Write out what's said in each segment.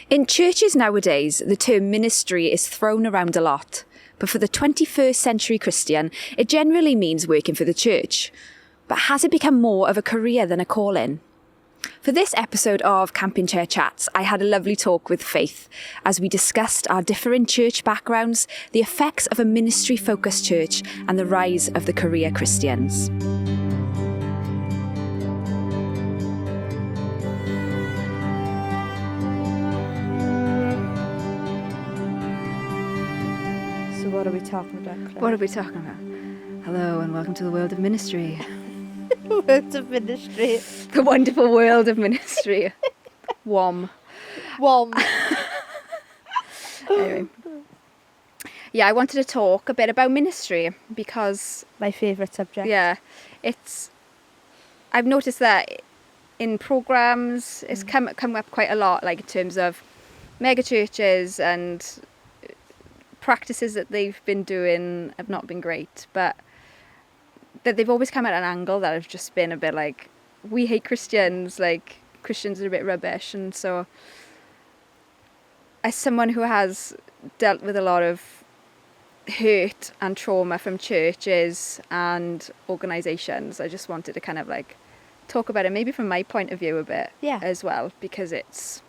In churches nowadays, the term ministry is thrown around a lot, but for the 21st century Christian, it generally means working for the church. But has it become more of a career than a calling? For this episode of Camping Chair Chats, I had a lovely talk with Faith as we discussed our different church backgrounds, the effects of a ministry-focused church, and the rise of the career Christians. So what are we talking about, Claire? What are we talking about? Hello and welcome to the world of ministry. Words of ministry. The wonderful world of ministry. Wom. Anyway. Yeah, I wanted to talk a bit about ministry because... My favourite subject. Yeah, I've noticed that in programmes, it's come up quite a lot, like in terms of mega churches and practices that they've been doing have not been great, but that they've always come at an angle that have just been a bit like, we hate Christians, like Christians are a bit rubbish. And so as someone who has dealt with a lot of hurt and trauma from churches and organisations, I just wanted to kind of like talk about it maybe from my point of view a bit as well, because it's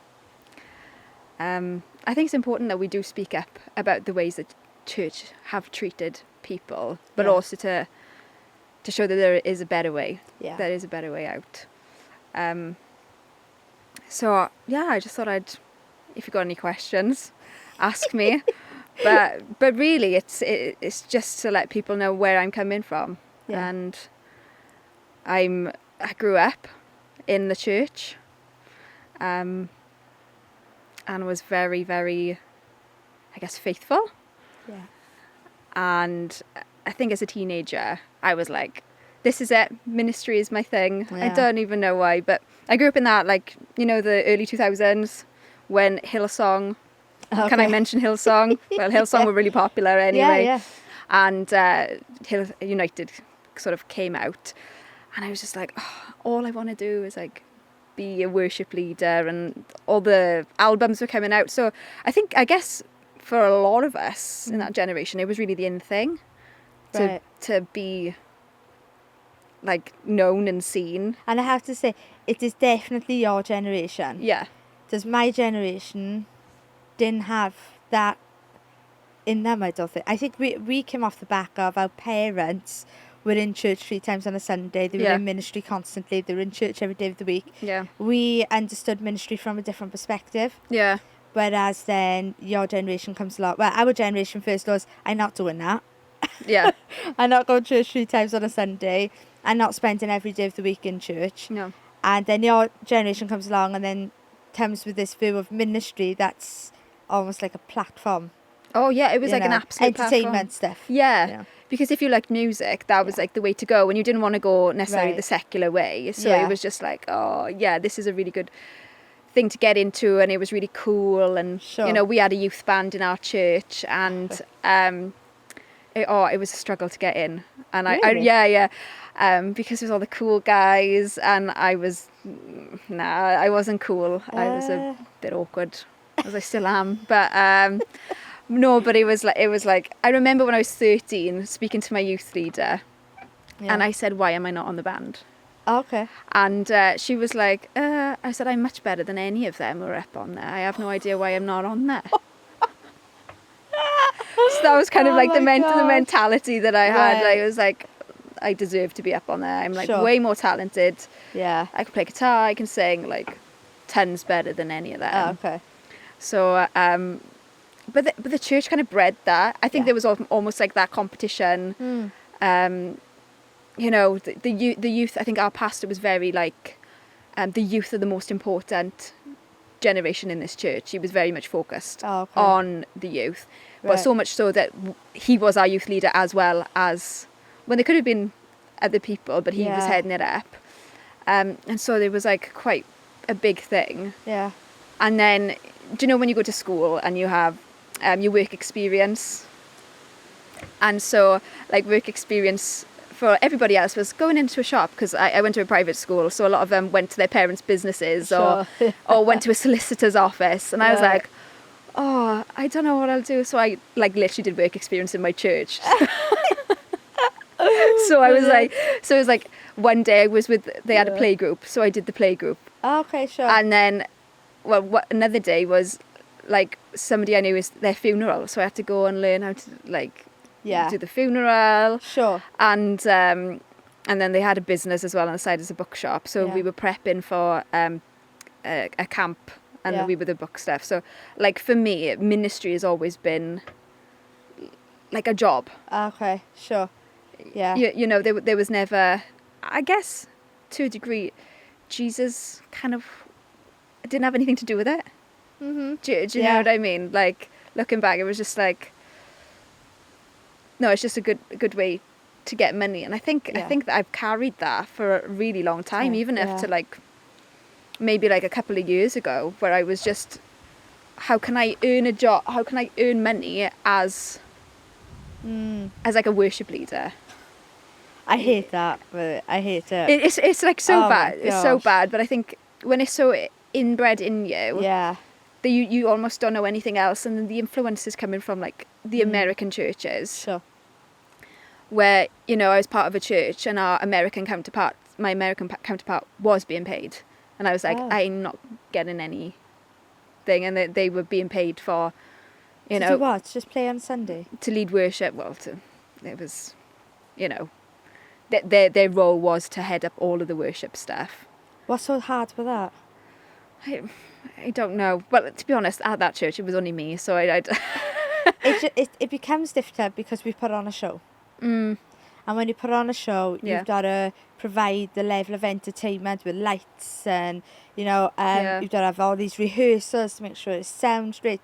I think it's important that we do speak up about the ways that church have treated people, but also to show that there is a better way. Yeah. There is a better way out. So yeah, I just thought if you got any questions, ask me. but really, it's just to let people know where I'm coming from. Yeah. And I grew up in the church, and was very, very, I guess, faithful. Yeah. And I think as a teenager, I was like, this is it, ministry is my thing. Yeah. I don't even know why, but I grew up in that, like, you know, the early 2000s when Hillsong, can I mention Hillsong? Well, Hillsong were really popular anyway. Yeah. And Hill United sort of came out, and I was just like, oh, all I want to do is like be a worship leader, and all the albums were coming out. So I guess for a lot of us in that generation, it was really the in thing. To be like known and seen. And I have to say, it is definitely your generation. Yeah. Because my generation didn't have that in them, I don't think. I think we came off the back of our parents were in church 3 times on a Sunday. They were in ministry constantly. They were in church every day of the week. Yeah. We understood ministry from a different perspective. Yeah. Whereas then your generation comes along. Well, our generation first was, I'm not doing that. Yeah. I'm not going to church 3 times on a Sunday. I'm not spending every day of the week in church. No. And then your generation comes along and then comes with this view of ministry that's almost like a platform. Oh yeah, it was like an absolute entertainment platform. Stuff. Yeah. Because if you liked music, that was like the way to go, and you didn't want to go necessarily the secular way. So it was just like, oh yeah, this is a really good thing to get into, and it was really cool. And you know, we had a youth band in our church, and it was a struggle to get in. And really? Because it was all the cool guys, and I wasn't cool. I was a bit awkward, as I still am. But no, but it was like I remember when I was 13 speaking to my youth leader, and I said, why am I not on the band? Okay. And she was like, I said, I'm much better than any of them who are up on there. I have no idea why I'm not on there. So that was kind of like the mentality that I had. I was like, I deserve to be up on there. I'm like way more talented. Yeah. I can play guitar, I can sing like tons better than any of them. Oh, okay. So, but the church kind of bred that. I think there was almost like that competition. You know, the youth, I think our pastor was very like, the youth are the most important generation in this church. He was very much focused on the youth. But so much so that he was our youth leader as well as, when there could have been other people, but he was heading it up. And so there was like quite a big thing. Yeah. And then, do you know when you go to school and you have your work experience? And so like work experience for everybody else was going into a shop, because I went to a private school, so a lot of them went to their parents' businesses or went to a solicitor's office, and I was like, oh, I don't know what I'll do. So I like literally did work experience in my church. So I was like, it was like one day I was they had a play group, so I did the play group. Oh, okay, sure. And then, another day was like somebody I knew was their funeral, so I had to go and learn how to like do the funeral. Sure. And then they had a business as well on the side as a bookshop, so we were prepping for a camp, and we were the book stuff. So like for me, ministry has always been like a job. Okay, sure. Yeah. You know, there was never, I guess, to a degree, Jesus kind of didn't have anything to do with it. Mm-hmm. Do you know what I mean? Like, looking back, it was just like, no, it's just a good way to get money. And I think that I've carried that for a really long time, even up to like, maybe like a couple of years ago, where I was just, how can I earn a job? How can I earn money as like a worship leader? I hate that, but I hate it. It's like so bad. It's so bad. But I think when it's so inbred in you, that you almost don't know anything else. And then the influence is coming from like the American churches. Sure. Where, you know, I was part of a church, and my American counterpart was being paid. And I was like, I'm not getting anything. And they were being paid for, you know. To do what? Just play on Sunday? To lead worship. Well, it was, you know, their role was to head up all of the worship stuff. What's so hard with that? I don't know. Well, to be honest, at that church, it was only me, so it becomes difficult because we put on a show. And when you put on a show, you've got to provide the level of entertainment with lights, and you know, you've got to have all these rehearsals to make sure it sounds great.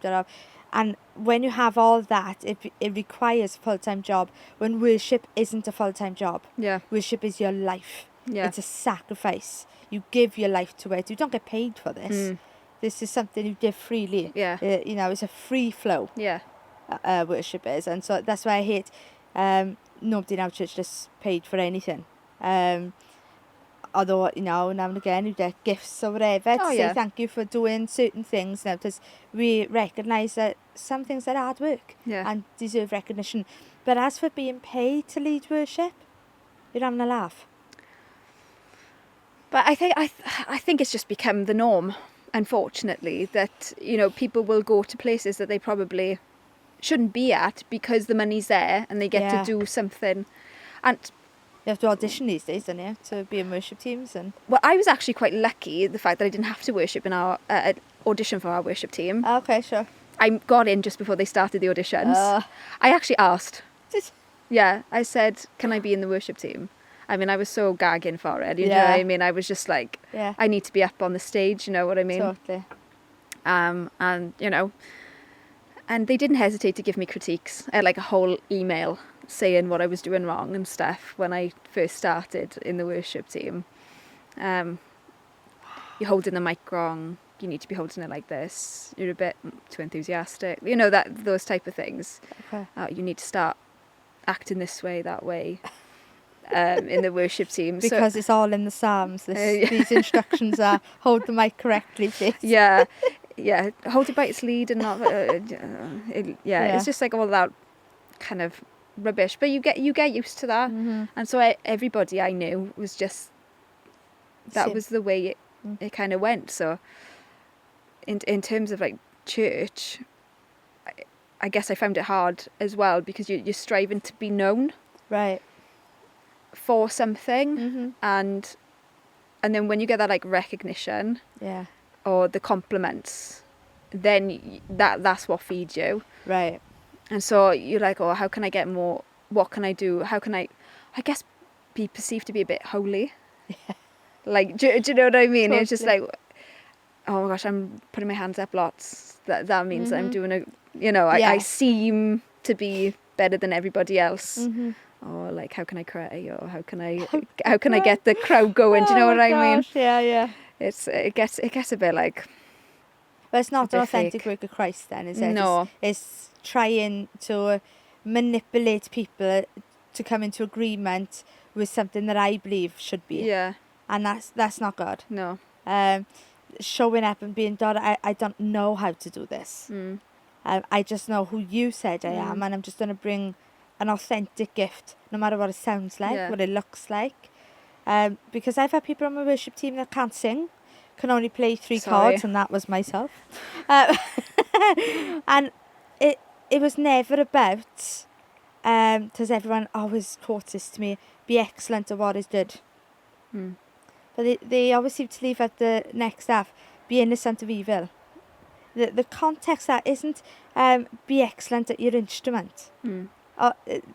And when you have all that, it requires a full-time job. When worship isn't a full-time job, worship is your life. It's a sacrifice. You give your life to it. You don't get paid for this. This is something you give freely. You know, it's a free flow. Worship is, and so that's why I hate. Nobody in our church just paid for anything. Although, you know, now and again you get gifts or whatever to say thank you for doing certain things now, because we recognise that some things are hard work and deserve recognition. But as for being paid to lead worship, you're having a laugh. But I think it's just become the norm, unfortunately, that, you know, people will go to places that they probably shouldn't be at because the money's there and they get to do something. And you have to audition these days, don't you, to be in worship teams? And well, I was actually quite lucky, the fact that I didn't have to worship in our audition for our worship team. Okay, sure. I got in just before they started the auditions. I actually asked. I said, can I be in the worship team? I mean, I was so gagging for it. You know what I mean? I was just like, I need to be up on the stage. You know what I mean? Totally. And you know, and they didn't hesitate to give me critiques. I had like a whole email saying what I was doing wrong and stuff when I first started in the worship team. You're holding the mic wrong. You need to be holding it like this. You're a bit too enthusiastic. You know, those type of things. Okay. You need to start acting this way, that way. In the worship team. Because it's all in the Psalms. These instructions are hold the mic correctly, please. Hold it by its lead and not. It's just like all that kind of rubbish. But you get used to that, and so everybody I knew was just that was the way it kind of went. So in terms of like church, I guess I found it hard as well because you're striving to be known, right, for something, and then when you get that like recognition, or the compliments, then that's what feeds you, right. And so you're like, oh, how can I get more? What can I do? How can I guess, be perceived to be a bit holy? Like, do you know what I mean? Totally. It's just like, oh my gosh, I'm putting my hands up lots. That means that I'm doing I seem to be better than everybody else. Or like, how can I cry? Or how can I get the crowd going? Do you know what I mean? Yeah. It gets a bit like. But it's not an authentic work of Christ, then, is it? No. It's trying to manipulate people to come into agreement with something that I believe should be. Yeah. And that's not good. No. Showing up and being, God, I don't know how to do this. I just know who you said I am, and I'm just going to bring an authentic gift, no matter what it sounds like, what it looks like. Because I've had people on my worship team that can't sing, can only play 3 chords, and that was myself. And it was never about, because everyone always quotes this to me, be excellent at what is good. But they always seem to leave out the next half, be innocent of evil. The context that isn't be excellent at your instrument.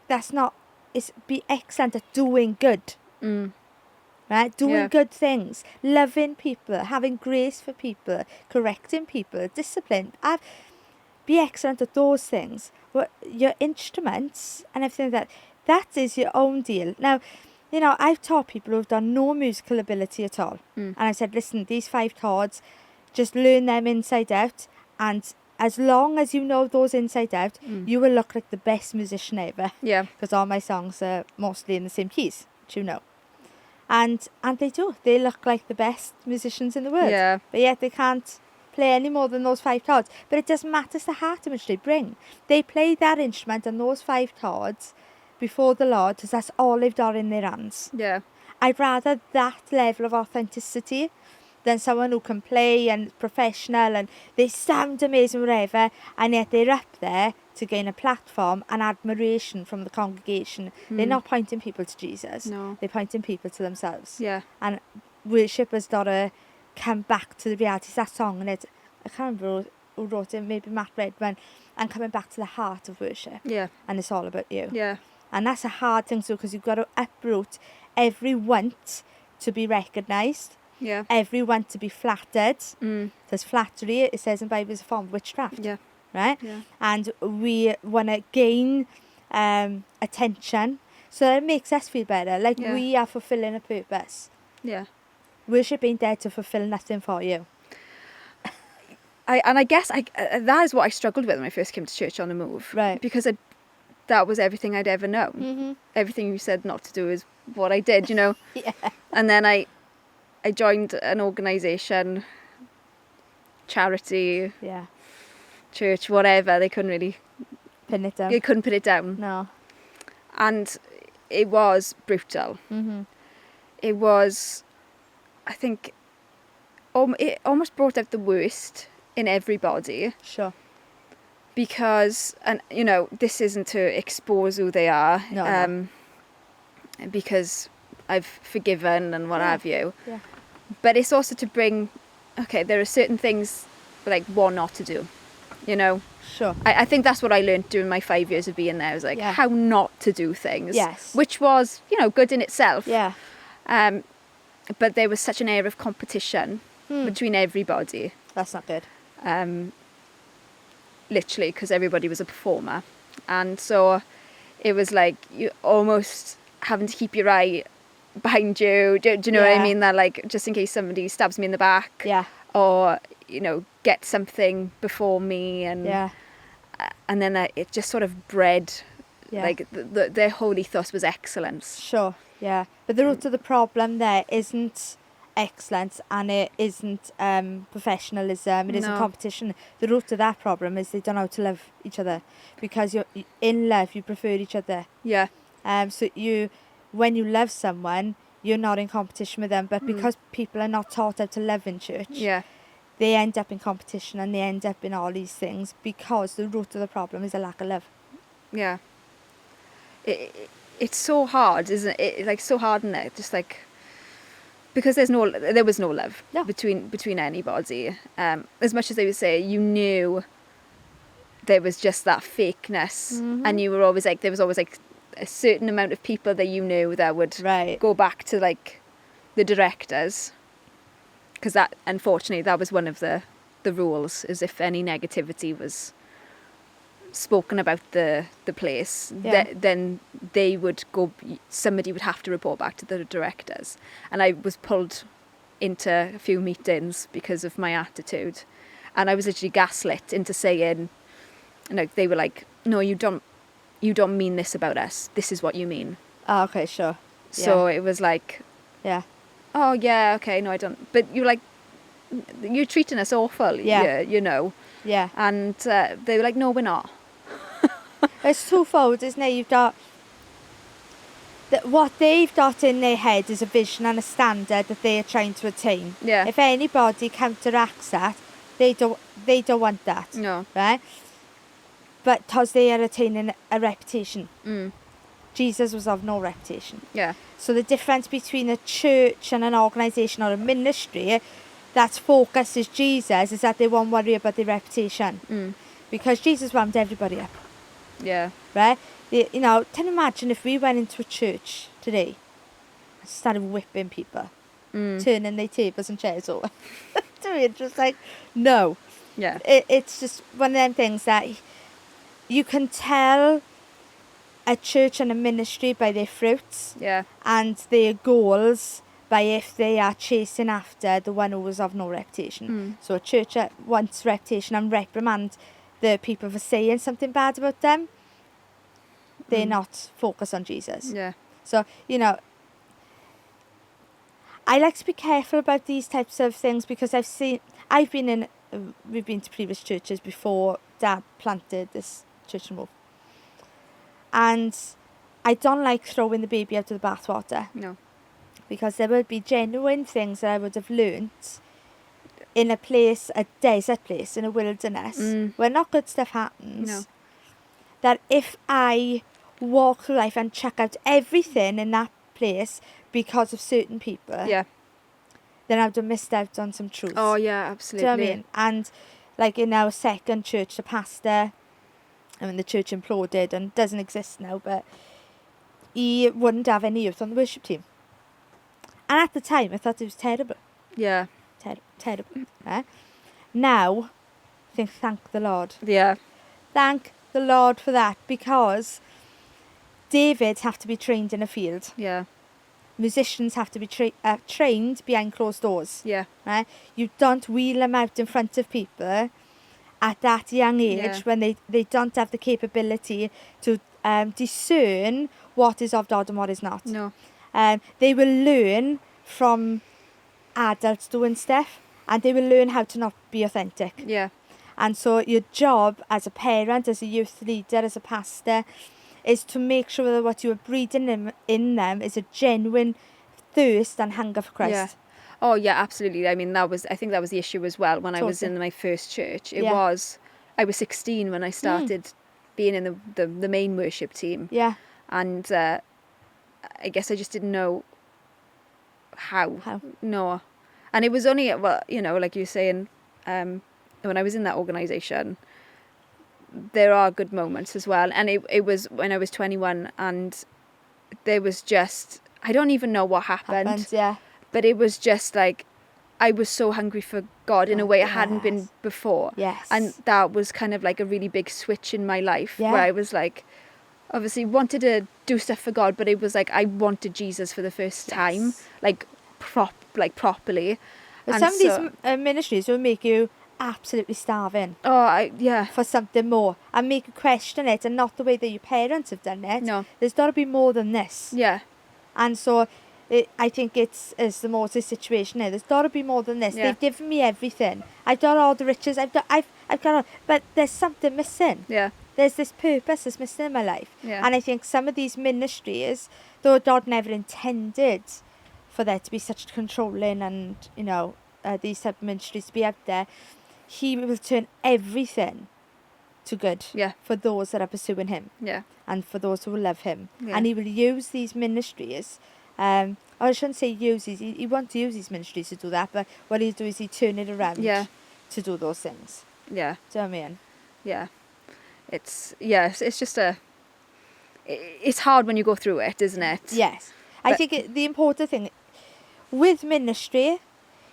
That's not, it's be excellent at doing good. Right? Doing good things, loving people, having grace for people, correcting people, discipline. Be excellent at those things. But your instruments and everything that is your own deal. Now, you know, I've taught people who've done no musical ability at all. And I said, listen, these 5 chords, just learn them inside out. And as long as you know those inside out, you will look like the best musician ever. Yeah. Because all my songs are mostly in the same keys, which you know. And they do. They look like the best musicians in the world. Yeah. But yet they can't play any more than those 5 chords. But it doesn't matter, it's the heart in which they bring. They play that instrument and those 5 chords before the Lord, because that's all they've got in their hands. Yeah. I'd rather that level of authenticity than someone who can play and professional and they sound amazing, whatever, and yet they're up there to gain a platform and admiration from the congregation. They're not pointing people to Jesus. No. They're pointing people to themselves. Yeah. And worship has got to come back to the reality. That song, and I can't remember who wrote it, maybe Matt Redman, and coming back to the heart of worship. Yeah. And it's all about you. Yeah. And that's a hard thing to do, because you've got to uproot every want to be recognised. Yeah. Every want to be flattered. Because flattery, it says in the Bible, is a form of witchcraft. Yeah. Right? Yeah. And we want to gain attention, so that it makes us feel better. Like we are fulfilling a purpose. Yeah. Worship ain't there to fulfill nothing for you. I guess that is what I struggled with when I first came to church on the move. Right. Because that was everything I'd ever known. Everything you said not to do is what I did, you know. Yeah. And then I joined an organisation, charity, church, whatever. They couldn't really pin it down. They couldn't put it down. No. And it was brutal. It was, I think, it almost brought out the worst in everybody. Sure. Because, and you know, this isn't to expose who they are. No. Because I've forgiven and what have you. Yeah. But it's also to bring, okay, there are certain things like what not to do, you know. Sure. I think that's what I learned during my 5 years of being there, was like how not to do things. Yes. Which was, you know, good in itself. Yeah. But there was such an air of competition between everybody. That's not good. Literally, because everybody was a performer. And so it was like you almost having to keep your eye behind you. Do you know what I mean? That, like, just in case somebody stabs me in the back. Yeah. Or, you know, get something before me. And and then it just sort of bred, like, their whole ethos was excellence. Sure, yeah. But the root of the problem there isn't excellence, and it isn't professionalism, it isn't competition. The root of that problem is they don't know how to love each other, because you're in love, you prefer each other. Yeah. So when you love someone, you're not in competition with them, but because people are not taught how to love in church, they end up in competition and they end up in all these things, because the root of the problem is a lack of love. Yeah. It's so hard, isn't it? Like, so hard in it, just like, because there was no love between anybody. As much as they would say, you knew there was just that fakeness, and you were always like, there was always like a certain amount of people that you knew that would go back to like the directors, because that, unfortunately, that was one of the rules, is if any negativity was spoken about the place, then they would go, somebody would have to report back to the directors. And I was pulled into a few meetings because of my attitude, and I was literally gaslit into saying, like, they were like, no, you don't mean this about us, this is what you mean. Oh, okay, sure. So it was like, oh yeah, okay, no, I don't. But you're treating us awful, you know. Yeah. And they were like, no, we're not. It's twofold, isn't it? You've got what they've got in their head is a vision and a standard that they are trying to attain. Yeah. If anybody counteracts that, they don't want that. No. Right? But because they are attaining a reputation. Jesus was of no reputation. Yeah. So the difference between a church and an organisation or a ministry that's focused is Jesus is that they won't worry about their reputation. Because Jesus wound everybody up. Yeah. Right? You know, can you imagine if we went into a church today and started whipping people, turning their tables and chairs over? It's just like, no. Yeah. It's just one of them things that you can tell a church and a ministry by their fruits. Yeah. And their goals by if they are chasing after the one who was of no reputation. So a church that wants reputation and reprimand the people for saying something bad about them, they're not focused on Jesus. Yeah. So, you know, I like to be careful about these types of things because we've been to previous churches before Dad planted this church in Wolf. And I don't like throwing the baby out of the bathwater. No. Because there would be genuine things that I would have learnt in a desert place, in a wilderness, where not good stuff happens. No. That if I walk through life and check out everything in that place because of certain people, then I would have missed out on some truths. Oh yeah, absolutely. Do you know what I mean? And like in our second church, the pastor, I mean the church imploded and doesn't exist now, but he wouldn't have any youth on the worship team. And at the time I thought it was terrible. Yeah. Terrible. Right? Now I think thank the Lord. Yeah. Thank the Lord for that, because Davids have to be trained in a field. Yeah. Musicians have to be trained behind closed doors. Yeah. Right? You don't wheel them out in front of people at that young age when they don't have the capability to discern what is of God and what is not. No. They will learn from adults doing stuff, and they will learn how to not be authentic. Yeah. And so your job as a parent, as a youth leader, as a pastor, is to make sure that what you are breeding in them is a genuine thirst and hunger for Christ. Yeah. Oh yeah, absolutely. I mean, I think that was the issue as well when I was in my first church. I was 16 when I started being in the main worship team. Yeah. And I guess I just didn't know how. No. And it was only, well, you know, like you were saying, when I was in that organisation, there are good moments as well. And it was when I was 21, and there was just, I don't even know what happened. But it was just like, I was so hungry for God in a way I hadn't been before. Yes. And that was kind of like a really big switch in my life where I was like, obviously wanted to do stuff for God, but it was like I wanted Jesus for the first time, like properly. But some of these ministries will make you absolutely starving. For something more, and make you question it, and not the way that your parents have done it. No, there's got to be more than this. Yeah. And so I think it's the Moses situation here. There's got to be more than this. They've given me everything. I've got all the riches. I've got all, but there's something missing. Yeah. There's this purpose that's missing in my life. Yeah. And I think some of these ministries, though God never intended for there to be such controlling and, you know, these type of ministries to be out there, he will turn everything to good for those that are pursuing him and for those who will love him. And he will use these ministries, I shouldn't say uses, he wants to use these ministries to do that, but what he'll do is he'll turn it around to do those things. Yeah. Do you know what I mean? Yeah. It's just it's hard when you go through it, isn't it? Yes. I think the important thing with ministry,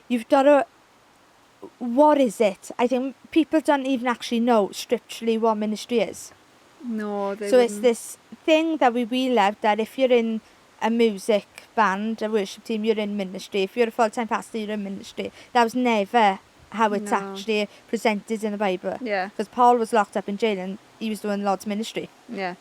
you've got to, what is it? I think people don't even actually know scripturally what ministry is. No, they So wouldn't. it's this thing that we wheel out, that if you're in a music band, a worship team, you're in ministry. If you're a full-time pastor, you're in ministry. That was never how it's actually presented in the Bible. Yeah. Because Paul was locked up in jail and he was doing Lord's ministry. Yeah.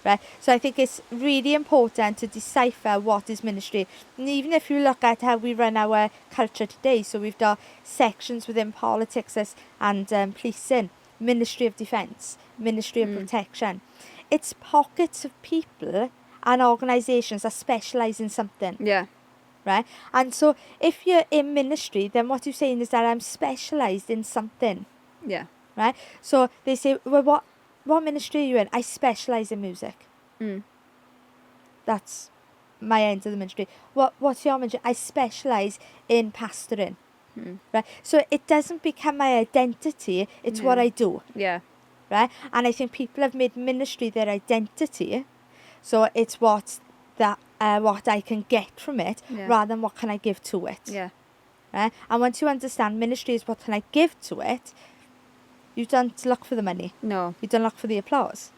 Right? So I think it's really important to decipher what is ministry. And even if you look at how we run our culture today, so we've got sections within politics and policing, Ministry of Defence, Ministry of Protection. It's pockets of people and organisations that specialise in something. Yeah. Right? And so if you're in ministry, then what you're saying is that I'm specialised in something. Yeah. Right? So they say, well, what ministry are you in? I specialise in music. That's my end of the ministry. What's your ministry? I specialise in pastoring. Right? So it doesn't become my identity, it's what I do. Yeah. Right? And I think people have made ministry their identity. So it's what I can get from it rather than what can I give to it. Yeah. Right? And once you understand ministry is what can I give to it, you don't look for the money. No. You don't look for the applause.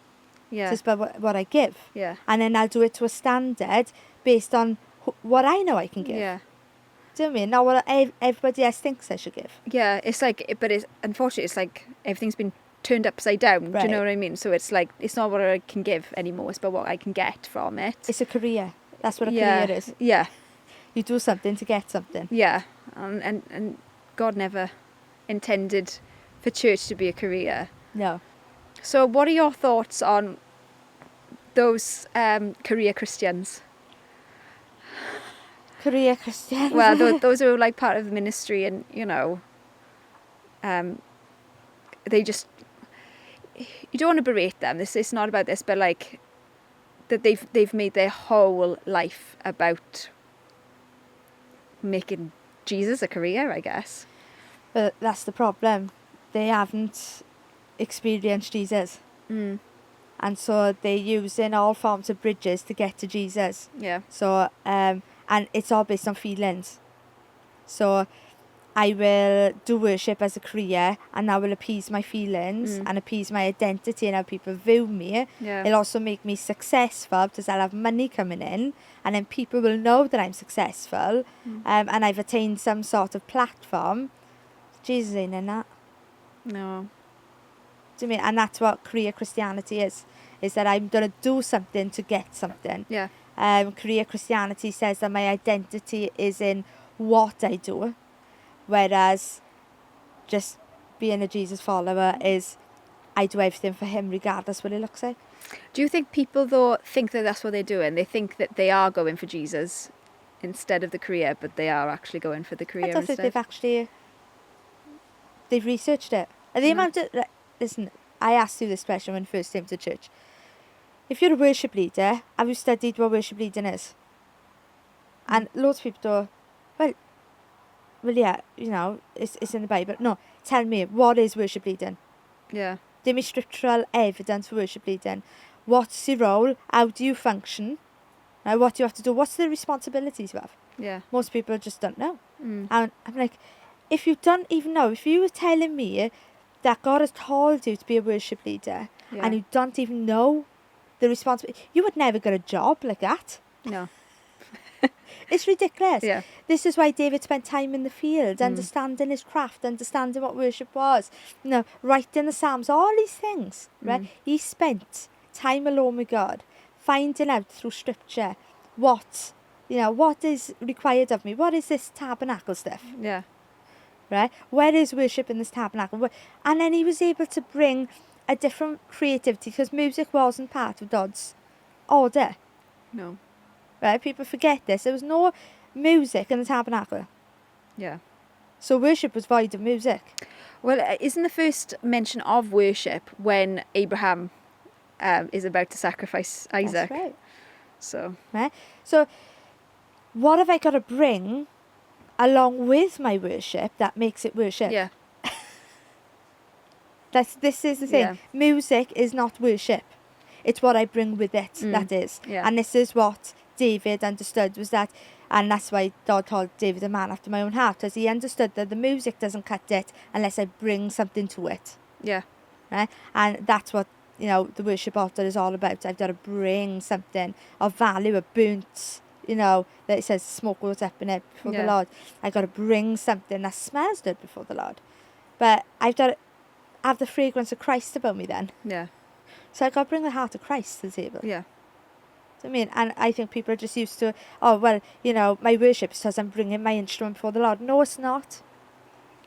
Yeah. It's about what I give. Yeah. And then I'll do it to a standard based on what I know I can give. Yeah. Do you know what I mean? Not what everybody else thinks I should give. Yeah, it's like, but it's unfortunately, it's like everything's been turned upside down. Right. Do you know what I mean? So it's like, it's not what I can give anymore, it's about what I can get from it. It's a career. That's what a career is. Yeah. You do something to get something. Yeah. And God never intended for church to be a career. No. So what are your thoughts on those career Christians? Career Christians. Well, those are like part of the ministry, and you know, they just, you don't want to berate them. It's not about this, but like that they've made their whole life about making Jesus a career, I guess. But that's the problem. They haven't experienced Jesus. And so they're using all forms of bridges to get to Jesus. Yeah. So, and it's all based on feelings. So I will do worship as a career, and that will appease my feelings and appease my identity and how people view me. Yeah. It'll also make me successful because I'll have money coming in, and then people will know that I'm successful and I've attained some sort of platform. Jesus ain't in that. No. Do you mean? And that's what career Christianity is that I'm going to do something to get something. Yeah. Career Christianity says that my identity is in what I do, whereas just being a Jesus follower is I do everything for him regardless what it looks like. Do you think people though think that that's what they're doing? They think that they are going for Jesus instead of the career, but they are actually going for the career I don't instead? think they've researched it. And the amount of, listen, I asked you this question when I first came to church. If you're a worship leader, have you studied what worship leading is? And loads of people go, well, yeah, you know, it's in the Bible. No, tell me, what is worship leading? Yeah. Give me scriptural evidence for worship leading. What's your role? How do you function? What do you have to do? What's the responsibilities you have? Yeah. Most people just don't know. And I'm like, if you don't even know, if you were telling me that God has told you to be a worship leader and you don't even know the responsibility, you would never get a job like that. No. It's ridiculous. Yeah. This is why David spent time in the field, understanding his craft, understanding what worship was, you know, writing the Psalms, all these things, right? He spent time alone with God, finding out through scripture what is required of me. What is this tabernacle stuff? Yeah. Right? Where is worship in this tabernacle? And then he was able to bring a different creativity because music wasn't part of God's order. No. Right? People forget this. There was no music in the tabernacle. Yeah. So worship was void of music. Well, isn't the first mention of worship when Abraham is about to sacrifice Isaac? That's right. So. Right? So what have I got to bring along with my worship that makes it worship? Yeah. This is the thing. Yeah. Music is not worship. It's what I bring with it, that is. Yeah. And this is what David understood was that, and that's why God called David a man after my own heart, because he understood that the music doesn't cut it unless I bring something to it. Yeah. Right? And that's what, you know, the worship altar is all about. I've got to bring something of value, a burnt, you know, that it says smoke goes up in it before the Lord. I've got to bring something that smells good before the Lord. But I've got to have the fragrance of Christ about me then. Yeah. So I got to bring the heart of Christ to the table. Yeah. I mean, and I think people are just used to, oh, well, you know, my worship says I'm bringing my instrument before the Lord. No, it's not.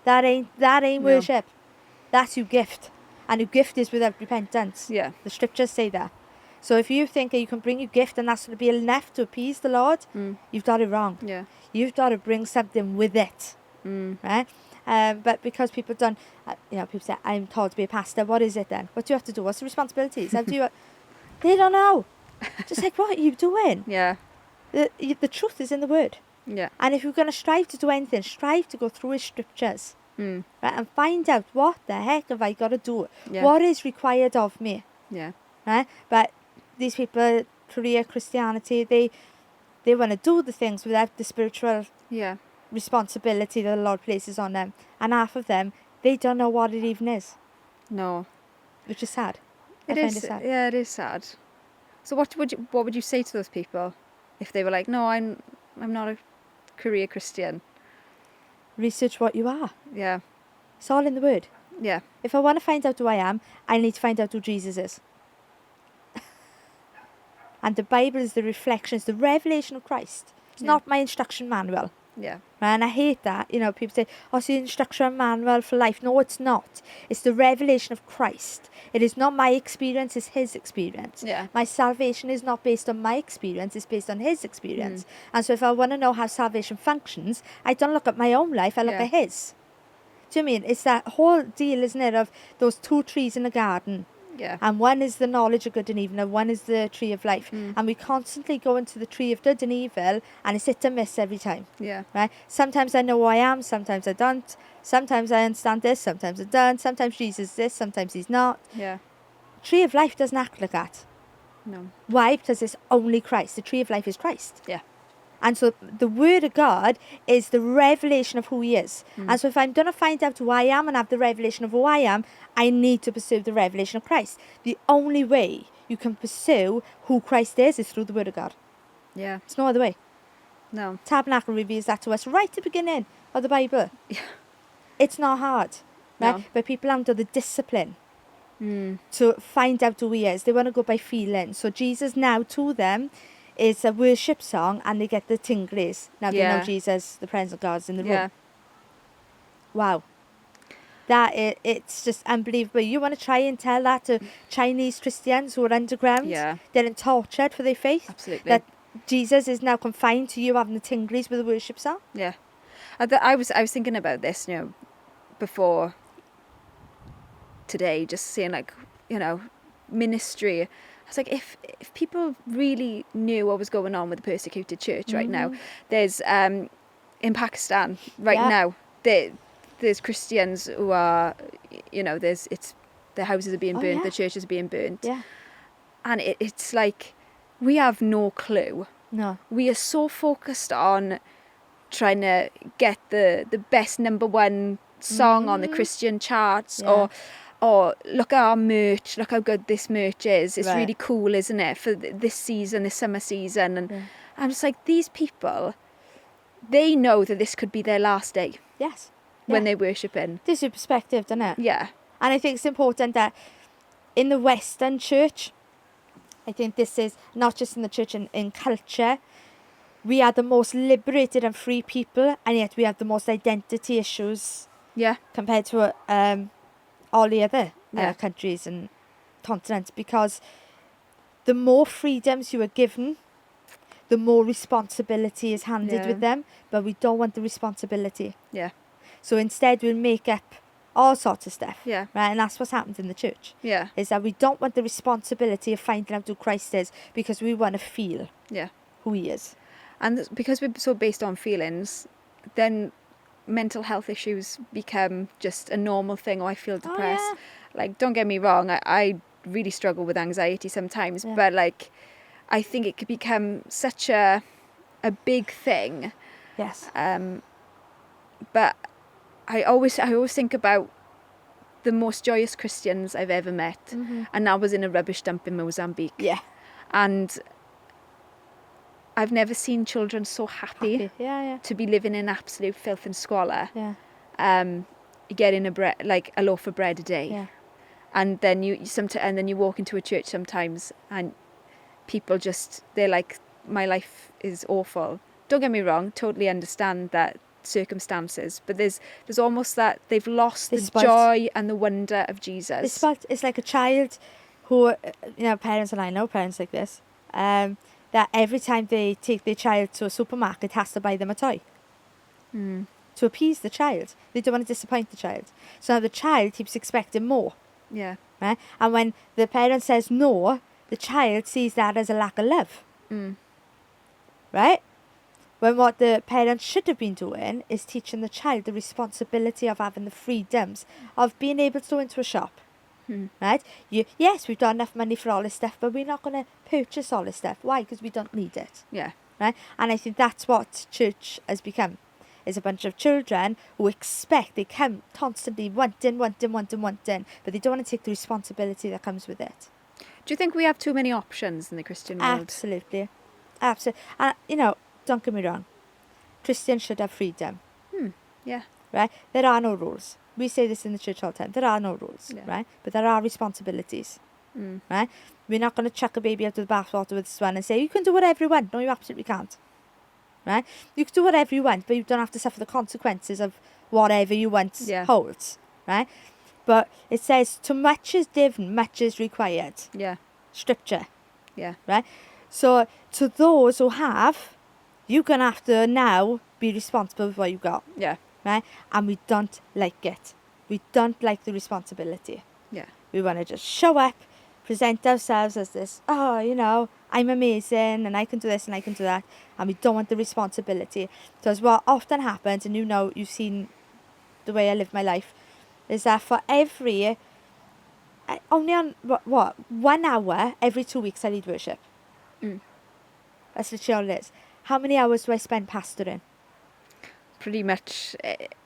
That ain't No. worship. That's your gift. And your gift is without repentance. Yeah. The scriptures say that. So if you think that you can bring your gift and that's going to be enough to appease the Lord, you've got it wrong. Yeah. You've got to bring something with it. Right? But because people don't, you know, people say, I'm called to be a pastor. What is it then? What do you have to do? What's the responsibilities? How do you... They don't know. Just like, what are you doing? Yeah. The truth is in the word. Yeah. And if you're going to strive to do anything, strive to go through his scriptures. Right, and find out what the heck have I got to do? Yeah. What is required of me? Yeah. Right? But these people, career Christianity, they want to do the things without the spiritual responsibility that the Lord places on them. And half of them, they don't know what it even is. No. Which is sad. I find it sad. Yeah, it is sad. So what would you say to those people if they were like, no, I'm not a career Christian? Research what you are. Yeah. It's all in the word. Yeah. If I want to find out who I am, I need to find out who Jesus is. And the Bible is the reflection, it's the revelation of Christ. It's not my instruction manual. Yeah. And I hate that. You know, people say, oh, it's the instruction manual for life. No, it's not. It's the revelation of Christ. It is not my experience, it's his experience. Yeah. My salvation is not based on my experience, it's based on his experience. And so if I want to know how salvation functions, I don't look at my own life, I look at his. Do you mean? It's that whole deal, isn't it, of those two trees in the garden. Yeah. And one is the knowledge of good and evil, and one is the tree of life. And we constantly go into the tree of good and evil, and it's hit and miss every time. Yeah. Right? Sometimes I know who I am, sometimes I don't. Sometimes I understand this, sometimes I don't. Sometimes Jesus is this, sometimes he's not. Yeah. Tree of life doesn't act like that. No. Why? Because it's only Christ. The tree of life is Christ. Yeah. And so the word of God is the revelation of who he is. And so if I'm going to find out who I am and have the revelation of who I am, I need to pursue the revelation of Christ. The only way you can pursue who Christ is through the word of God. Yeah. There's no other way. No. Tabernacle reveals that to us right at the beginning of the Bible. Yeah. It's not hard. Right? No. But people haven't done the discipline to find out who he is. They want to go by feeling. So Jesus now to them is a worship song and they get the tinglies. Now they know Jesus, the presence of God's in the room. Wow. It's just unbelievable. You want to try and tell that to Chinese Christians who are underground, getting tortured for their faith? Absolutely. That Jesus is now confined to you having the tinglies with a worship song? Yeah. I was thinking about this, you know, before today, just saying like, you know, ministry. I was like, if people really knew what was going on with the persecuted church right now, there's in Pakistan now, there's Christians who are, you know, their houses are being burnt, the churches are being burnt, and it's like we have no clue. No, we are so focused on trying to get the best #1 song on the Christian charts, or look at our merch, look how good this merch is. It's really cool, isn't it, for this season, this summer season. And I'm just like, these people, they know that this could be their last day. Yes. When they're worshipping. This is your perspective, doesn't it? Yeah. And I think it's important that in the Western church, I think this is not just in the church, in culture, we are the most liberated and free people, and yet we have the most identity issues. Yeah. Compared to all the other countries and continents, because the more freedoms you are given, the more responsibility is handed with them, but we don't want the responsibility. Yeah. So instead we'll make up all sorts of stuff. Yeah. Right, and that's what's happened in the church. Yeah. Is that we don't want the responsibility of finding out who Christ is, because we want to feel who he is. And because we're so based on feelings, then mental health issues become just a normal thing. I feel depressed. Like, don't get me wrong, I really struggle with anxiety sometimes, but like, I think it could become such a big thing. Yes. But I always think about the most joyous Christians I've ever met, and that was in a rubbish dump in Mozambique. Yeah. And I've never seen children so happy. To be living in absolute filth and squalor. Getting a loaf of bread a day. And then and then you walk into a church sometimes and people they're like, my life is awful. Don't get me wrong, totally understand that circumstances, but there's almost that they've lost the joy and the wonder of Jesus. It's like a child who, parents, and I know parents like this, that every time they take their child to a supermarket has to buy them a toy. To appease the child. They don't want to disappoint the child. So now the child keeps expecting more. Yeah. Right? And when the parent says no, the child sees that as a lack of love. Right? When what the parents should have been doing is teaching the child the responsibility of having the freedoms of being able to go into a shop. Right? Yes, we've got enough money for all this stuff, but we're not going to purchase all this stuff. Why? Because we don't need it. Yeah. Right? And I think that's what church has become. Is a bunch of children who they come constantly wanting, but they don't want to take the responsibility that comes with it. Do you think we have too many options in the Christian world? Absolutely. And, don't get me wrong. Christians should have freedom. Yeah. Right? There are no rules. We say this in the church all the time. There are no rules, right? But there are responsibilities, right? We're not going to chuck a baby out of the bathwater with this one and say, you can do whatever you want. No, you absolutely can't. Right? You can do whatever you want, but you don't have to suffer the consequences of whatever you want holds. Right? But it says, to much is given, much is required. Yeah. Scripture. Yeah. Right? So to those who have, you're going to have to now be responsible for what you got. Yeah. Right? And we don't like it. We don't like the responsibility. Yeah. We want to just show up, present ourselves as this, I'm amazing and I can do this and I can do that. And we don't want the responsibility. Because what often happens, and you've seen the way I live my life, is that for only on 1 hour every 2 weeks I lead worship. That's literally all it is. How many hours do I spend pastoring? Pretty much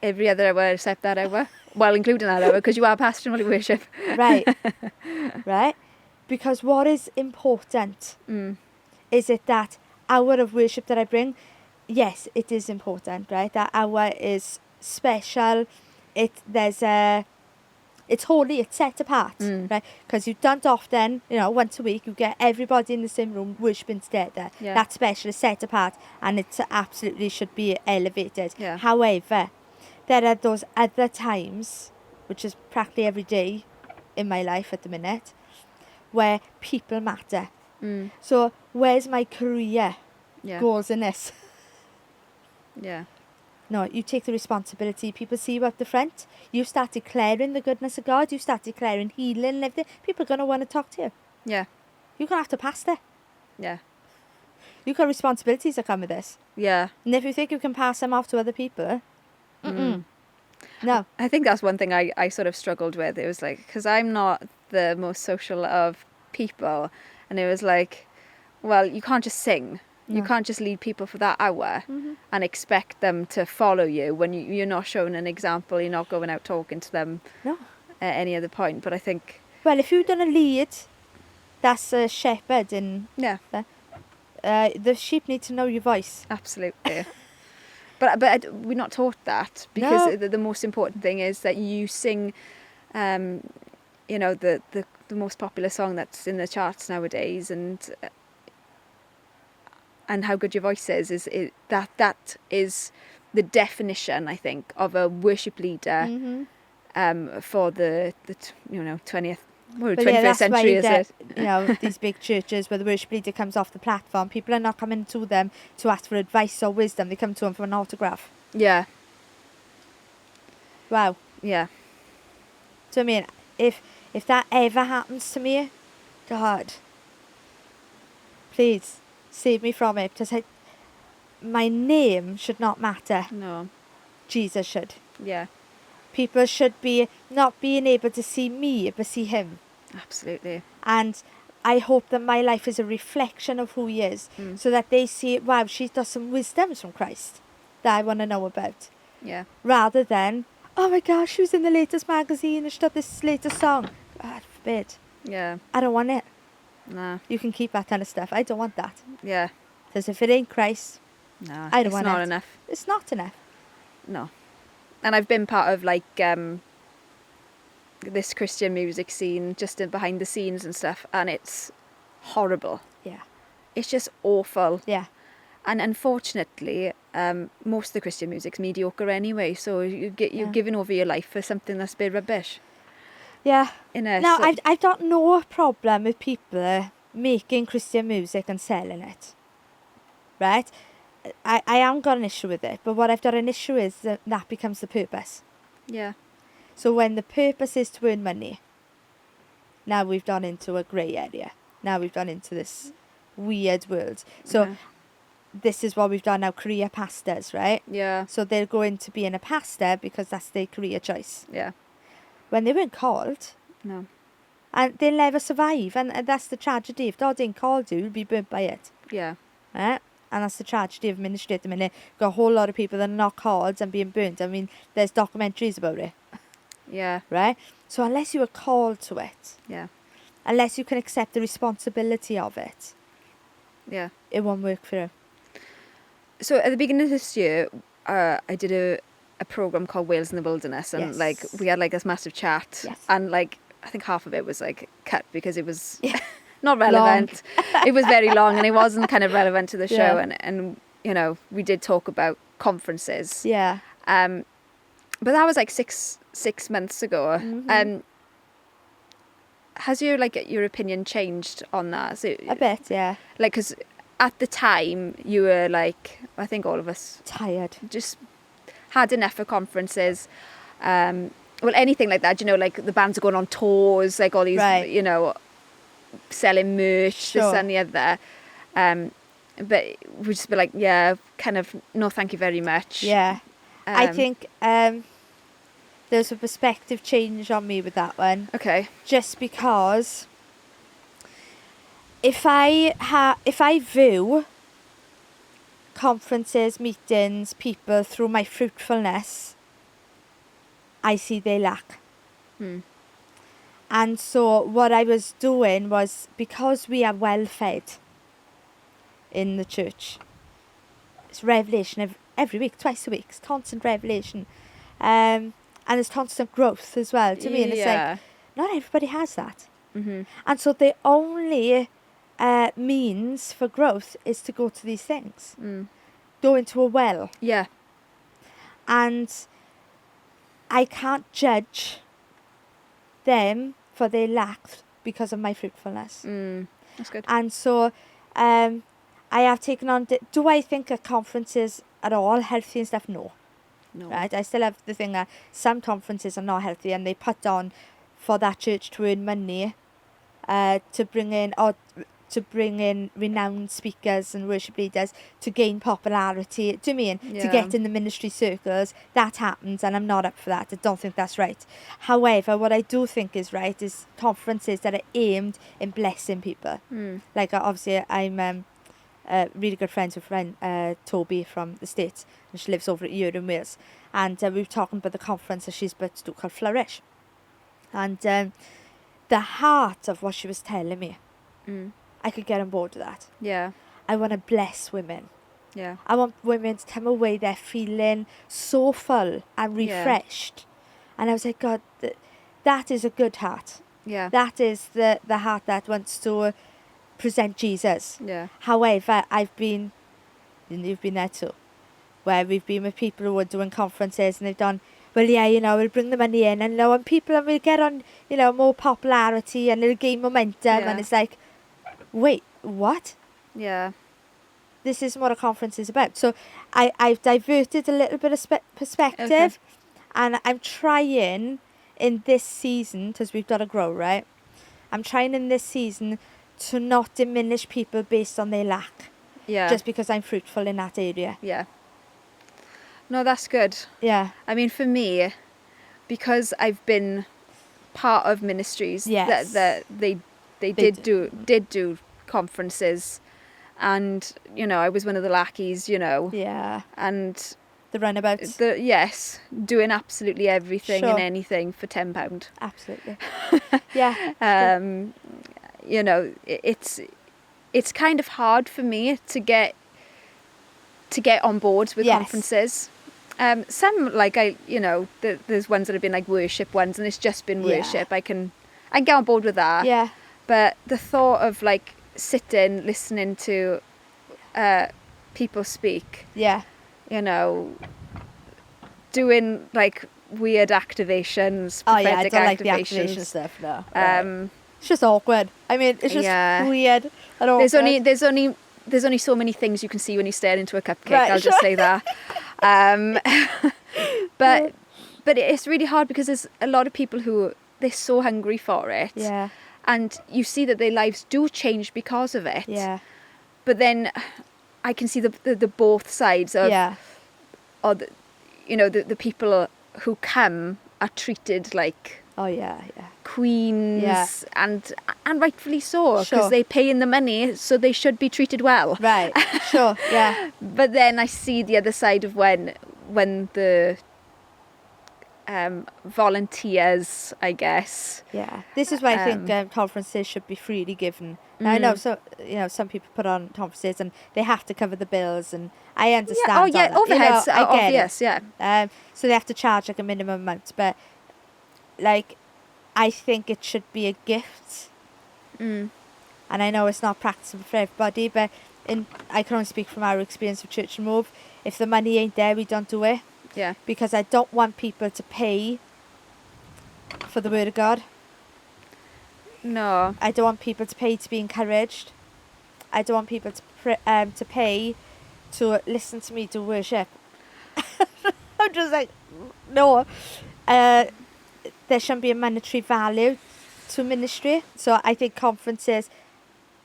every other hour except that hour. Well, including that hour, because you are pastoring while you worship. Right. Right? Because what is important is it that hour of worship that I bring? Yes, it is important, right? That hour is special. It's holy, it's set apart, right? Because you don't often, once a week, you get everybody in the same room worshipping together. Yeah. That's special, it's set apart, and it absolutely should be elevated. Yeah. However, there are those other times, which is practically every day in my life at the minute, where people matter. So where's my career goals in this? Yeah. No, you take the responsibility. People see you up the front. You start declaring the goodness of God. You start declaring healing and everything. People are going to want to talk to you. Yeah. You're going to have to pastor. Yeah. You've got responsibilities that come with this. Yeah. And if you think you can pass them off to other people, no. I think that's one thing I sort of struggled with. It was like, because I'm not the most social of people. And it was like, well, you can't just sing. No. You can't just lead people for that hour and expect them to follow you when you're not showing an example. You're not going out talking to them at any other point. But I think... Well, if you're going to lead, that's a shepherd. And the sheep need to know your voice. Absolutely. But we're not taught that, because the most important thing is that you sing, the most popular song that's in the charts nowadays, and how good your voice is that is the definition, I think, of a worship leader for the 20th. Well, 21st century, is it? These big churches where the worship leader comes off the platform, people are not coming to them to ask for advice or wisdom. They come to them for an autograph. Yeah. Wow. Yeah. So, I mean, if that ever happens to me, God, please save me from it. Because my name should not matter. No. Jesus should. Yeah. People should be not being able to see me, but see him. Absolutely. And I hope that my life is a reflection of who he is, so that they see, wow, she's got some wisdoms from Christ that I want to know about. Yeah. Rather than, oh my gosh, she was in the latest magazine and she got this latest song. God forbid. Yeah. I don't want it. Nah. You can keep that kind of stuff. I don't want that. Yeah. Because if it ain't Christ, I don't want it. It's not enough. It's not enough. No. And I've been part of this Christian music scene just in behind the scenes and stuff, and it's horrible. Yeah. It's just awful. Yeah. And unfortunately, most of the Christian music's mediocre anyway, so you're giving over your life for something that's a bit rubbish. Yeah. Now, so I've got no problem with people making Christian music and selling it. Right? I haven't got an issue with it, but what I've got an issue is that becomes the purpose. Yeah. So when the purpose is to earn money, now we've gone into a grey area. Now we've gone into this weird world. So this is what we've done now, career pastors, right? Yeah. So they're going to be in a pastor because that's their career choice. Yeah. When they weren't called. No. And they'll never survive. And that's the tragedy. If God didn't call you, you'll be burnt by it. Yeah. Right? And that's the tragedy of ministry at the minute. Got a whole lot of people that are not called and being burnt. I mean, there's documentaries about it. Yeah. Right? So unless you are called to it. Yeah. Unless you can accept the responsibility of it. Yeah. It won't work for you. So at the beginning of this year, I did a program called Wales in the Wilderness, and we had this massive chat, and I think half of it was cut because it was not relevant. It was very long, and it wasn't kind of relevant to the show. And we did talk about conferences. Yeah. But that was 6 months ago. Mm-hmm. Has your opinion changed on that? So, a bit, yeah. Because at the time you were I think all of us tired, just had enough of conferences. Well, anything like that, the bands are going on tours, all these, selling merch, this and the other. But we just be kind of, no, thank you very much. Yeah. I think there's a perspective change on me with that one. Okay. Just because if I view conferences, meetings, people through my fruitfulness, I see they lack. And so what I was doing was, because we are well fed in the church, it's revelation every week, twice a week, it's constant revelation, and it's constant growth as well. To me, and it's not everybody has that. Mm-hmm. And so the only means for growth is to go to these things. Go into a well. Yeah. And I can't judge them for their lack because of my fruitfulness. That's good. And so I have taken on... Do I think a conferences are all healthy and stuff? No. Right? I still have the thing that some conferences are not healthy, and they put on for that church to earn money, to bring in renowned speakers and worship leaders to gain popularity, to get in the ministry circles. That happens, and I'm not up for that. I don't think that's right. However, what I do think is right is conferences that are aimed in blessing people. Obviously, I'm really good friends with Toby from the States, and she lives over here in Wales. And we were talking about the conference that she's about to do called Flourish. And the heart of what she was telling me, I could get on board with that. Yeah. I want to bless women. Yeah. I want women to come away there feeling so full and refreshed. And I was like, God, that is a good heart. Yeah. That is the heart that wants to present Jesus. Yeah. However, you've been there too, where we've been with people who are doing conferences and they've done, well, we'll bring the money in and we'll get on, more popularity and it'll gain momentum. And it's like, wait, what? Yeah. This isn't what a conference is about. So I've diverted a little bit of perspective. Okay. And I'm trying in this season, because we've got to grow, right? I'm trying in this season to not diminish people based on their lack. Yeah. Just because I'm fruitful in that area. Yeah. No, that's good. Yeah. I mean, for me, because I've been part of ministries that they did do conferences, and I was one of the lackeys, Yeah. and the runabouts. Doing absolutely everything and anything for £10. Absolutely. Yeah. It's kind of hard for me to get on board with conferences. Some, like, there's ones that have been like worship ones, and it's just been worship. I can get on board with that. Yeah. But the thought of like sitting, listening to people speak. Yeah. Doing like weird activations, Oh yeah, I prophetic don't like activations. the activation stuff. No. It's just awkward. I mean, it's just weird and awkward. There's only so many things you can see when you stare into a cupcake. Right, I'll just say that. But it's really hard because there's a lot of people who they're so hungry for it. Yeah. And you see that their lives do change because of it. Yeah. But then I can see the both sides of. Yeah. Or the people who come are treated like queens, and rightfully so, because they're paying the money, so they should be treated well. Right. Sure. Yeah. But then I see the other side of when the volunteers, I guess. Yeah. This is why I think conferences should be freely given. Now, I know some people put on conferences and they have to cover the bills, and I understand. Overheads are obvious. Yeah. So they have to charge like a minimum amount, but like, I think it should be a gift. And I know it's not practicable for everybody, but I can only speak from our experience of Church and Move. If the money ain't there, we don't do it. Yeah. Because I don't want people to pay for the Word of God. No. I don't want people to pay to be encouraged. I don't want people to pay to listen to me do worship. I'm just like, no. There shouldn't be a monetary value to ministry. So I think conferences,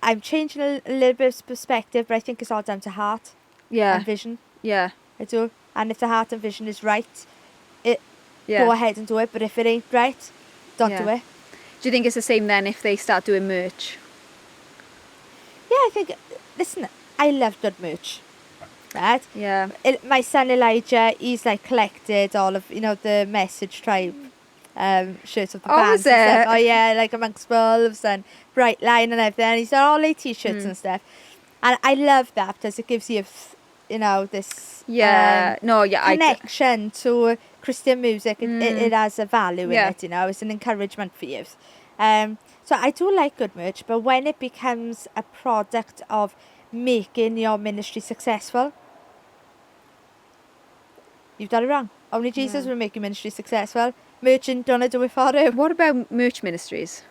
I'm changing a little bit of perspective, but I think it's all down to heart and vision. Yeah. I do. And if the heart and vision is right, go ahead and do it. But if it ain't right, don't do it. Do you think it's the same then if they start doing merch? Yeah, I think, listen, I love good merch. Right? Yeah. My son Elijah, he's like collected all of, the Message Tribe shirts of the band and stuff. Oh yeah, like Amongst Wolves and Bright Line and everything. He's got all like t-shirts and stuff. And I love that because it gives you, this connection to Christian music. It has a value in it, it's an encouragement for youth. So I do like good merch, but when it becomes a product of making your ministry successful, you've done it wrong. Only Jesus will make your ministry successful. Merch ain't gonna do it for you. What about merch ministries?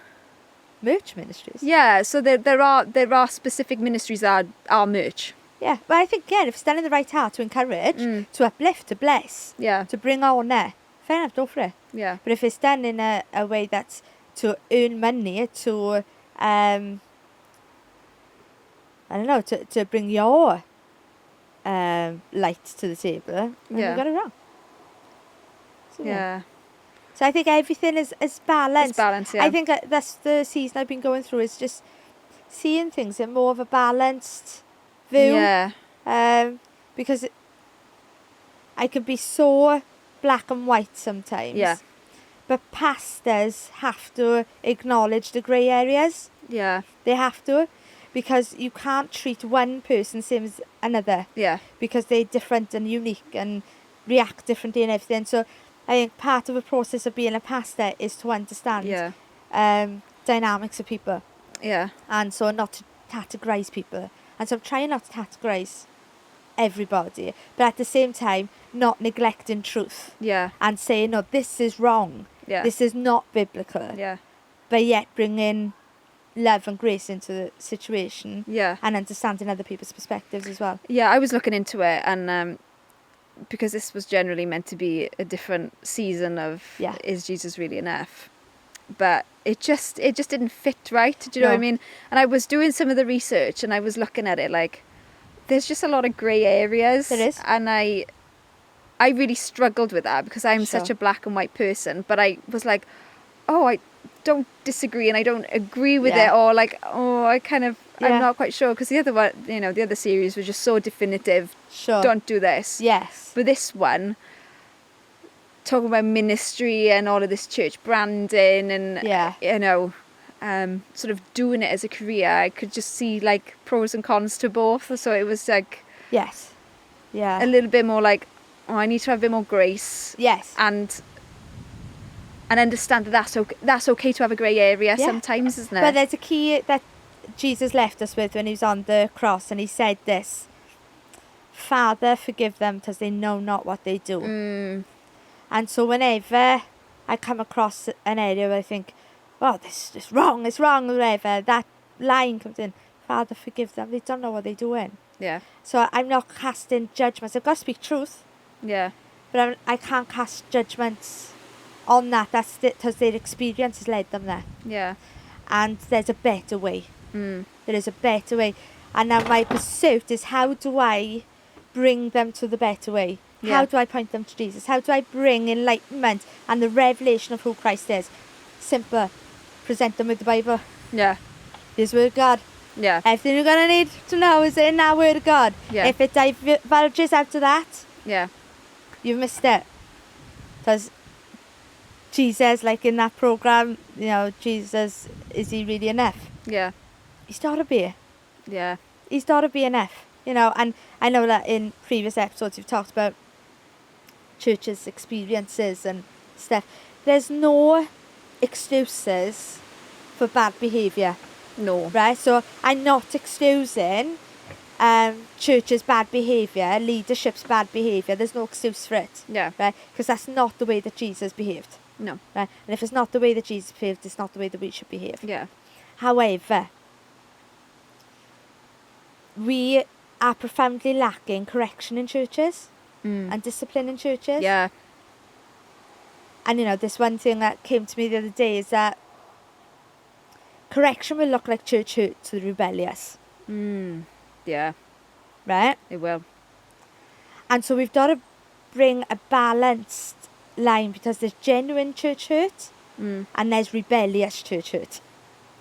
Merch ministries? Yeah, so there are specific ministries that are merch. Yeah, but I think, if it's done in the right heart to encourage, to uplift, to bless, to bring honour, fair enough, go for it. Yeah. But if it's done in a way that's to earn money, to, I don't know, to bring your light to the table, then you got it wrong. So, So I think everything is balanced. It's balanced, yeah. I think that's the season I've been going through, is just seeing things in more of a balanced view. Yeah. Because I can be so black and white sometimes. Yeah. But pastors have to acknowledge the grey areas. Yeah. They have to. Because you can't treat one person same as another. Yeah. Because they're different and unique and react differently and everything. So I think part of the process of being a pastor is to understand dynamics of people. Yeah. And so not to categorise people. And so I'm trying not to categorise everybody, but at the same time not neglecting truth. Yeah. And saying, no, this is wrong. Yeah. This is not biblical. Yeah. But yet bringing love and grace into the situation. Yeah. And understanding other people's perspectives as well. Yeah, I was looking into it, and because this was generally meant to be a different season of Is Jesus Really Enough? But it just didn't fit right. Do you know what I mean? And I was doing some of the research, and I was looking at it like, there's just a lot of grey areas. There is. And I really struggled with that because I'm such a black and white person. But I was like, I don't disagree and I don't agree with it, or like, I'm not quite sure, because the other one, the other series was just so definitive. Sure. Don't do this. Yes. But this one, talking about ministry and all of this church branding and sort of doing it as a career, I could just see like pros and cons to both. So it was like, yes, yeah, a little bit more like, I need to have a bit more grace. Yes. And understand that that's okay to have a grey area sometimes, isn't it? But there's a key that Jesus left us with when he was on the cross, and he said this: Father, forgive them because they know not what they do. And so whenever I come across an area where I think, oh, this is wrong, it's wrong, whatever, that line comes in, Father, forgive them, they don't know what they're doing. Yeah. So I'm not casting judgments. I've got to speak truth. Yeah. But I can't cast judgments on that. That's because their experience has led them there. Yeah. And there's a better way. There is a better way. And now my pursuit is, how do I bring them to the better way? Yeah. How do I point them to Jesus? How do I bring enlightenment and the revelation of who Christ is? Simple. Present them with the Bible. Yeah. This Word of God. Yeah. Everything you're going to need to know is in that Word of God. Yeah. If it diverges out of that, yeah, you've missed it. Because Jesus, like in that program, you know, Jesus, is he really enough? Yeah. He's got to be. Yeah. He's got to be enough, you know. And I know that in previous episodes you've talked about churches' experiences and stuff. There's no excuses for bad behaviour. No. Right? So I'm not excusing church's bad behaviour, leadership's bad behaviour. There's no excuse for it. Yeah. Right? Because that's not the way that Jesus behaved. No. Right? And if it's not the way that Jesus behaved, it's not the way that we should behave. Yeah. However, we are profoundly lacking correction in churches and discipline in churches. Yeah. And you know, this one thing that came to me the other day is that correction will look like church hurt to the rebellious. Yeah. Right? It will. And so we've got to bring a balanced line, because there's genuine church hurt and there's rebellious church hurt.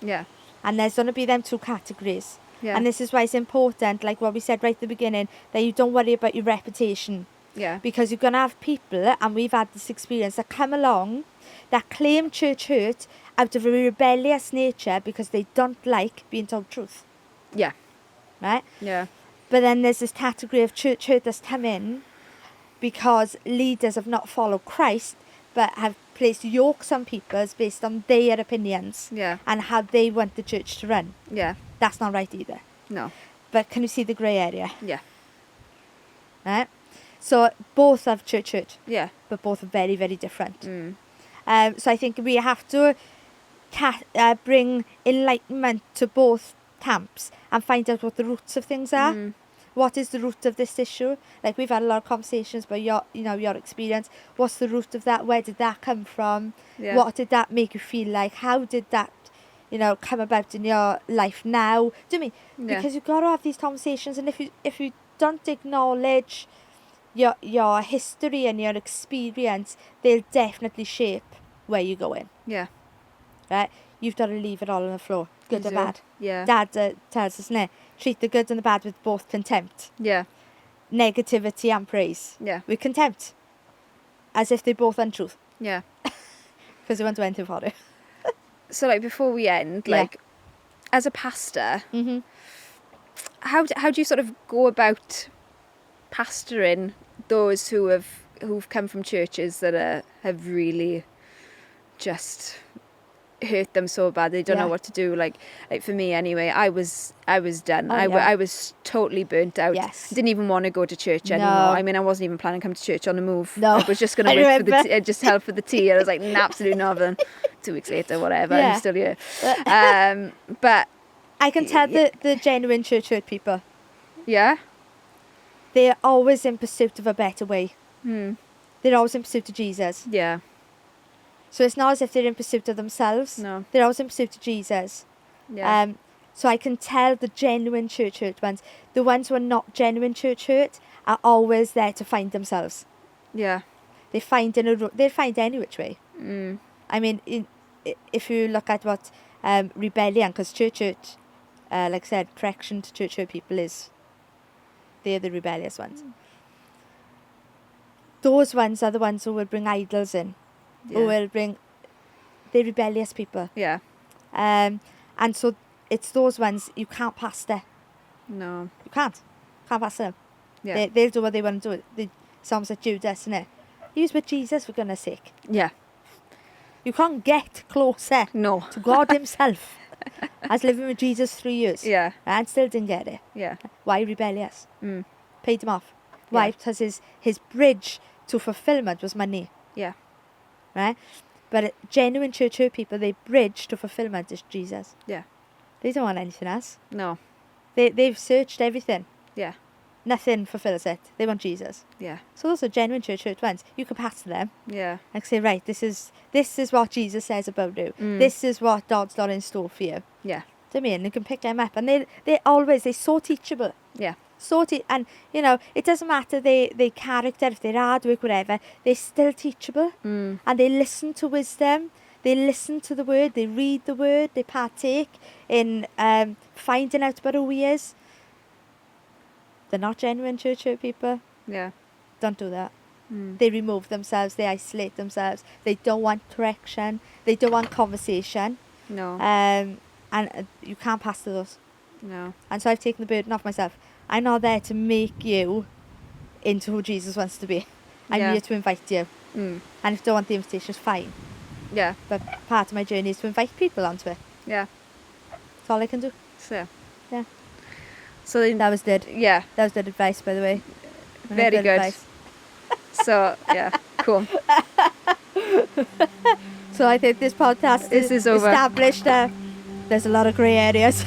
Yeah. And there's going to be them two categories. Yeah. And this is why it's important, like what we said right at the beginning, that you don't worry about your reputation. Yeah. Because you're going to have people, and we've had this experience, that come along that claim church hurt out of a rebellious nature because they don't like being told truth. Yeah. Right? Yeah. But then there's this category of church hurt that's come in because leaders have not followed Christ, but have placed yokes on people based on their opinions. Yeah. And how they want the church to run. Yeah. That's not right either. No. But can you see the grey area? Yeah. Right? So both have church hurt. Yeah. But both are very, very different. So I think we have to bring enlightenment to both camps and find out what the roots of things are. What is the root of this issue? Like, we've had a lot of conversations about your experience. What's the root of that? Where did that come from? Yeah. What did that make you feel like? How did that, come about in your life now? Do you mean? Yeah. Because you've got to have these conversations, and if you don't acknowledge your history and your experience, they'll definitely shape where you're going. Yeah. Right? You've got to leave it all on the floor, good or bad. Yeah. Dad tells us, no, treat the good and the bad with both contempt. Yeah. Negativity and praise. Yeah. With contempt. As if they're both untruth. Yeah. Because they won't do anything for it. So, like, before we end, like, as a pastor, how do you sort of go about pastoring those who've come from churches that have really just hurt them so bad they don't know what to do? Like for me anyway, I was done. I was totally burnt out. Yes. Didn't even want to go to church anymore. I mean, I wasn't even planning to come to church on the move. No. I was just going to wait for the tea, just help for the tea. I was like, nah, absolutely nothing. 2 weeks later, whatever, I'm still here. But I can tell the genuine church hurt people. Yeah. They're always in pursuit of a better way. They're always in pursuit of Jesus. Yeah. So it's not as if they're in pursuit of themselves. No. They're always in pursuit of Jesus. Yeah. So I can tell the genuine church hurt ones. The ones who are not genuine church hurt are always there to find themselves. Yeah. They'll find any which way. I mean, if you look at what rebellion, because church hurt, like I said, correction to church hurt people they're the rebellious ones. Those ones are the ones who will bring idols in. They're rebellious people. Yeah. And so it's those ones you can't pastor. No. You can't pastor them. Yeah. They'll do what they want to do. Sounds like Judas, isn't it? He was with Jesus, for goodness sake. Yeah. You can't get closer No. to God himself as living with Jesus 3 years. Yeah. And still didn't get it. Yeah. Why rebellious? Paid him off. Why? Yeah. Because his bridge to fulfillment was money. Yeah. Right? But genuine church hurt people, their bridge to fulfillment is Jesus. Yeah. They don't want anything else. No. They've searched everything. Yeah. Nothing fulfills it. They want Jesus. Yeah. So those are genuine church hurt ones. You can pass to them. Yeah. Like say, right, this is what Jesus says about you. This is what God's got in store for you. Yeah. Do you know what I mean? You can pick them up, and they're so teachable. Yeah. And you know, it doesn't matter their character, if they're hard work, whatever. They're still teachable, and they listen to wisdom. They listen to the word. They read the word. They partake in finding out about who he is. They're not genuine church hurt people. Yeah. Don't do that. They remove themselves. They isolate themselves. They don't want correction. They don't want conversation. No. And you can't pass to those. No. And so I've taken the burden off myself. I'm not there to make you into who Jesus wants to be. I'm here to invite you. And if you don't want the invitation, it's fine. Yeah. But part of my journey is to invite people onto it. Yeah. That's all I can do. So. Yeah. So then, that was good. Yeah. That was good advice, by the way. Very good. Advice. So, yeah. Cool. So I think this podcast is over. Established. There's a lot of grey areas.